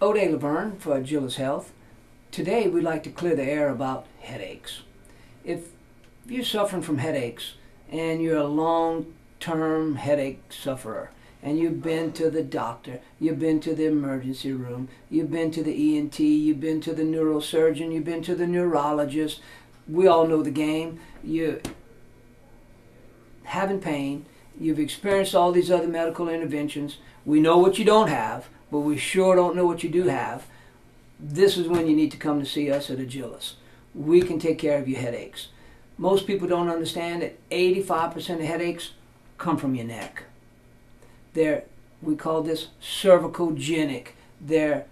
O'Day Laverne for Agilus Health. Today we'd like to clear the air about headaches. If you're suffering from headaches and you're a long-term headache sufferer and you've been to the doctor, you've been to the emergency room, you've been to the ENT, you've been to the neurosurgeon, you've been to the neurologist, we all know the game. You're having pain, you've experienced all these other medical interventions, we know what you don't have, but we sure don't know what you do have. This is when you need to come to see us at Agilus. We can take care of your headaches. Most people don't understand that 85% of headaches come from your neck. We call this cervicogenic. The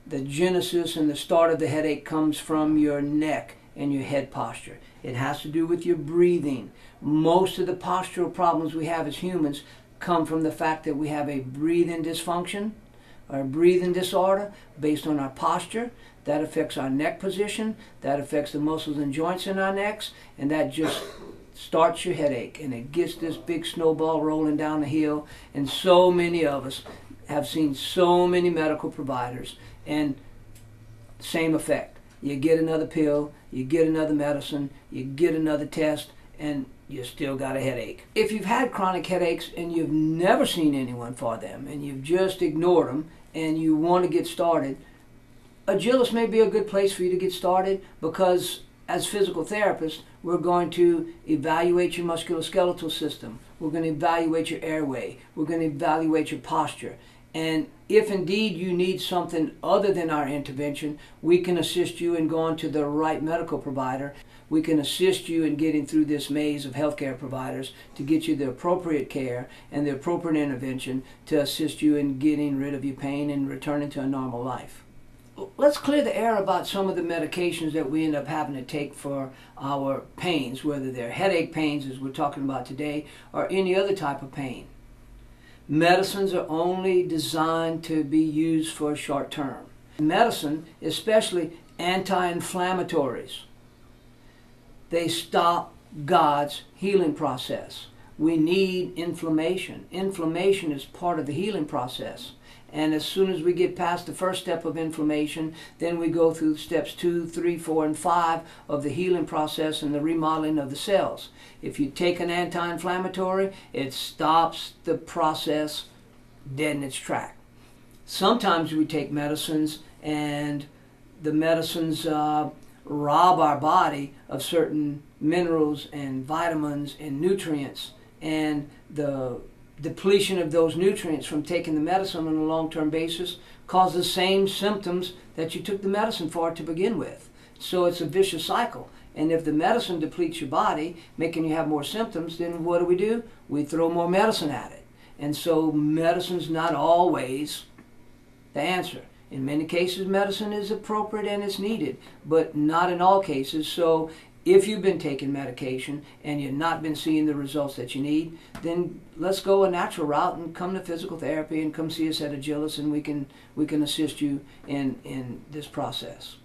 genesis and the start of the headache comes from your neck and your head posture. It has to do with your breathing. Most of the postural problems we have as humans come from the fact that we have a breathing dysfunction or breathing disorder based on our posture. That affects our neck position, that affects the muscles and joints in our necks, and that just starts your headache, and it gets this big snowball rolling down the hill. And so many of us have seen so many medical providers, and same effect. You get another pill, you get another medicine, you get another test, and you still got a headache. If you've had chronic headaches and you've never seen anyone for them, and you've just ignored them, and you want to get started, Agilus may be a good place for you to get started, because as physical therapists, we're going to evaluate your musculoskeletal system. We're going to evaluate your airway. We're going to evaluate your posture. And if indeed you need something other than our intervention, we can assist you in going to the right medical provider. We can assist you in getting through this maze of healthcare providers to get you the appropriate care and the appropriate intervention to assist you in getting rid of your pain and returning to a normal life. Let's clear the air about some of the medications that we end up having to take for our pains, whether they're headache pains, as we're talking about today, or any other type of pain. Medicines are only designed to be used for short term. Medicine, especially anti-inflammatories, they stop God's healing process. We need inflammation. Inflammation is part of the healing process. And as soon as we get past the first step of inflammation, then we go through steps 2, 3, 4, and 5 of the healing process and the remodeling of the cells. If you take an anti-inflammatory, it stops the process dead in its track. Sometimes we take medicines and the medicines rob our body of certain minerals and vitamins and nutrients, and the depletion of those nutrients from taking the medicine on a long-term basis cause the same symptoms that you took the medicine for to begin with. So it's a vicious cycle. And if the medicine depletes your body, making you have more symptoms, then what do? We throw more medicine at it. And so medicine's not always the answer. In many cases, medicine is appropriate and it's needed, but not in all cases. So if you've been taking medication and you've not been seeing the results that you need, then let's go a natural route and come to physical therapy and come see us at Agilus, and we can assist you in this process.